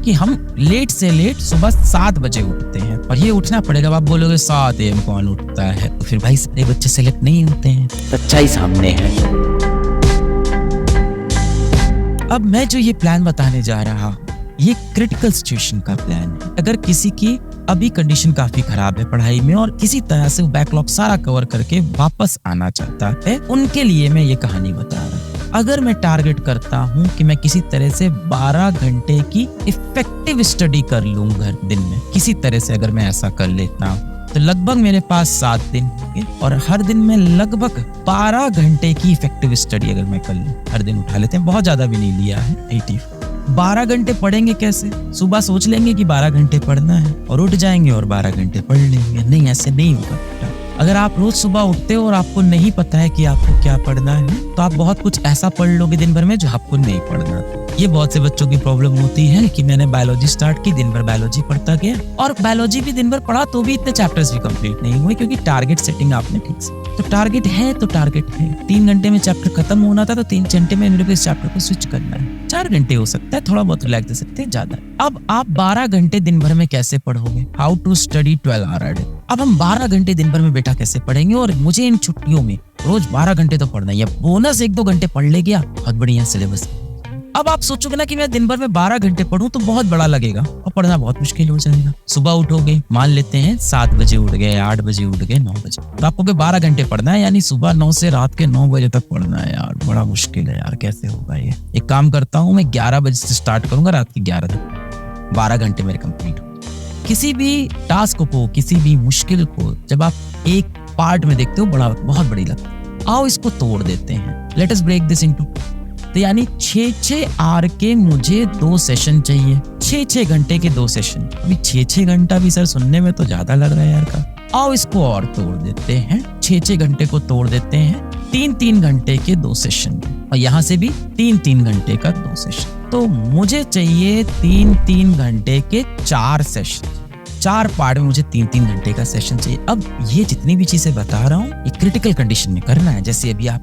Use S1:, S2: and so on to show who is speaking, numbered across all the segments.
S1: कि हम लेट से लेट सुबह 7 बजे उठते हैं और ये उठना पड़ेगा। अब आप बोलोगे 7 AM कौन उठता है, तो फिर भाई सारे बच्चे सेलेक्ट नहीं होते हैं, सच्चाई सामने है। अब मैं जो ये प्लान बताने जा रहा हूँ, ये क्रिटिकल सिचुएशन का प्लान है। अगर किसी की अभी कंडीशन काफी खराब है पढ़ाई में और किसी तरह से बैकलॉग सारा कवर करके वापस आना चाहता है, उनके लिए मैं ये कहानी बता रहा हूँ। अगर मैं टारगेट करता हूँ कि मैं किसी तरह से 12 घंटे की इफेक्टिव स्टडी कर लूंगा दिन में, किसी तरह से अगर मैं ऐसा कर लेता हूँ, तो लगभग मेरे पास 7 दिन होंगे और हर दिन में लगभग 12 घंटे की इफेक्टिव स्टडी अगर मैं कर लूँ, हर दिन उठा लेते हैं, बहुत ज्यादा भी नहीं लिया है, 80। 12 घंटे पढ़ेंगे कैसे? सुबह सोच लेंगे कि 12 घंटे पढ़ना है और उठ जाएंगे और 12 घंटे पढ़ लेंगे। नहीं, ऐसे नहीं होगा। अगर आप रोज सुबह उठते हो और आपको नहीं पता है कि आपको क्या पढ़ना है, तो आप बहुत कुछ ऐसा पढ़ लोगे दिन भर में जो आपको नहीं पढ़ना। ये बहुत से बच्चों की प्रॉब्लम होती है कि मैंने बायोलॉजी स्टार्ट की, दिन भर बायोलॉजी पढ़ता गया और बायोलॉजी भी दिन भर पढ़ा तो भी इतने चैप्टर्स भी कंप्लीट नहीं हुए, क्योंकि टारगेट सेटिंग आपने ठीक से। तो टारगेट है तो टारगेट है, 3 घंटे में चैप्टर खत्म होना था तो 3 घंटे में मेरे को इस चैप्टर को स्विच करना है। 4 घंटे हो सकता है, थोड़ा बहुत रिलैक्स दे सकते हैं, ज्यादा। अब आप 12 घंटे दिन भर में कैसे पढ़ोगे? How to study 12 hour day. अब हम 12 घंटे दिन भर में बेटा कैसे पढ़ेंगे? और मुझे इन छुट्टियों में रोज 12 घंटे तो पढ़ना है, बोनस 1-2 घंटे पढ़ ले गया, बहुत बढ़िया सिलेबस। अब आप सोचोगे ना कि मैं दिन भर में 12 घंटे पढ़ूं तो बहुत बड़ा लगेगा और पढ़ना बहुत मुश्किल हो जाएगा। सुबह उठोगे, मान लेते हैं 7 बजे उठ गए, 8 बजे उठ गए, 9 बजे, तो आपको 12 घंटे पढ़ना है, यानी सुबह 9 से रात के 9 बजे तक पढ़ना है। यार बड़ा मुश्किल है यार, कैसे होगा ये? एक काम करता हूँ, मैं 11 बजे से स्टार्ट करूंगा, रात के 11 तक 12 घंटे मेरे कंप्लीट हो। किसी भी टास्क को, किसी भी मुश्किल को जब आप एक पार्ट में देखते हो, बहुत बड़ी लगती है। आओ इसको तोड़ देते हैं, let us break this into. तो यानी 6 आवर के मुझे 2 सेशन चाहिए, 6 घंटे के 2 सेशन। अभी 6 घंटा भी सर सुनने में तो ज्यादा लग रहा है यार का। आओ इसको और तोड़ देते हैं, 6 घंटे को तोड़ देते हैं 3 घंटे के 2 सेशन, और यहाँ से भी 3 घंटे का 2 सेशन। तो मुझे चाहिए 3 घंटे के 4 सेशन। 4 पार्ट में मुझे 3 घंटे का सेशन चाहिए। अब ये जितनी भी चीजें बता रहा हूँ, ये क्रिटिकल कंडीशन में करना है, जैसे अभी आप।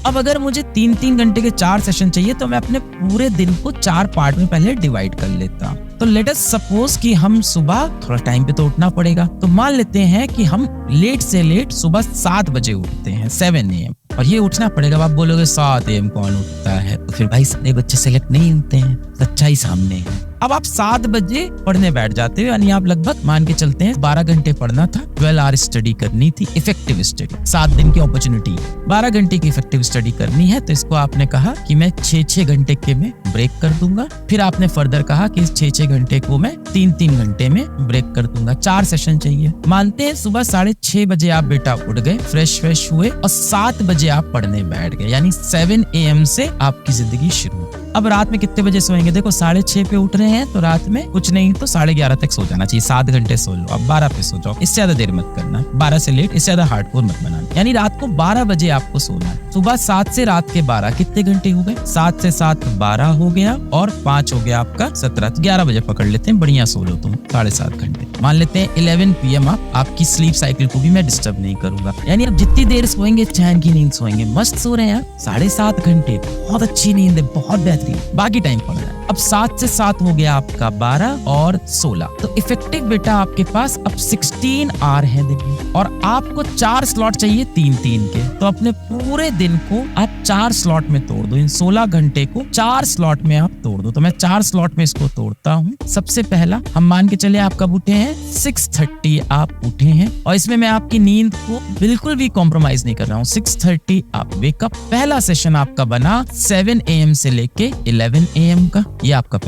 S1: अब अगर मुझे 3 घंटे के 4 सेशन चाहिए, तो मैं अपने पूरे दिन को 4 पार्ट में पहले डिवाइड कर लेता हूँ। तो लेट अस सपोज कि हम सुबह थोड़ा टाइम पे तो उठना पड़ेगा, तो मान लेते हैं कि हम लेट से लेट सुबह 7 बजे उठते हैं, 7 AM, और ये उठना पड़ेगा। अब आप बोलोगे 7 AM कौन उठता है, तो फिर भाई सारे बच्चे सेलेक्ट नहीं होते हैं, सच्चाई सामने है। अब आप 7 बजे पढ़ने बैठ जाते हो, यानी आप लगभग मान के चलते हैं 12 घंटे पढ़ना था, 12 आवर स्टडी करनी थी, इफेक्टिव स्टडी, 7 दिन की अपॉर्चुनिटी, 12 घंटे की इफेक्टिव स्टडी करनी है। तो इसको आपने कहा कि मैं 6 घंटे के में ब्रेक कर दूंगा। फिर आपने फर्दर कहा कि इस 6 घंटे को मैं 3 घंटे में ब्रेक कर दूंगा। 4 सेशन चाहिए। मानते हैं सुबह 6:30 बजे आप बेटा उठ गए, फ्रेश हुए और 7 बजे आप पढ़ने बैठ गए, यानी 7 AM से आपकी जिंदगी शुरू। अब रात में कितने बजे सोएंगे? देखो 6:30 पे उठ रहे हैं, तो रात में कुछ नहीं तो 11:30 तक सो जाना चाहिए, 7 घंटे सो लो। अब 12 पे सो जाओ, इससे ज्यादा देर मत करना, 12 से लेट, इससे ज्यादा हार्डकोर मत बनाना। यानी रात को 12 बजे आपको सोना है। सुबह 7 से रात के 12 कितने घंटे हो गए? 7 से 7 12 हो गया और 5 हो गया आपका 17। 11 बजे पकड़ लेते हैं, बढ़िया सो लो तुम, 7.5 घंटे। मान लेते हैं 11 PM आपकी स्लीप साइकिल को भी मैं डिस्टर्ब नहीं करूंगा, यानी अब जितनी देर सोएंगे चैन की नींद सोएंगे, मस्त सो रहे हैं यार, 7.5 घंटे, बहुत अच्छी नींद है, बहुत बेहतरीन। बाकी टाइम पड़ रहा है। अब 7 से 7 हो गया आपका 12 और 16, तो इफेक्टिव बेटा आपके पास अब 16 आवर है दिन में, और आपको 4 स्लॉट चाहिए 3 के। तो अपने पूरे दिन को आप 4 स्लॉट में तोड़ दो, इन 16 घंटे को 4 स्लॉट में आप तोड़ दो। तो मैं 4 स्लॉट में इसको तोड़ता हूँ। सबसे पहला हम मान के चले आप कब उठे हैं? 6:30 आप उठे हैं, और इसमें मैं आपकी नींद को बिल्कुल भी कॉम्प्रोमाइज नहीं कर रहा हूँ। 6:30 आप वेकअप। पहला सेशन आपका बना 7 AM से लेके 11 AM का, ये आपका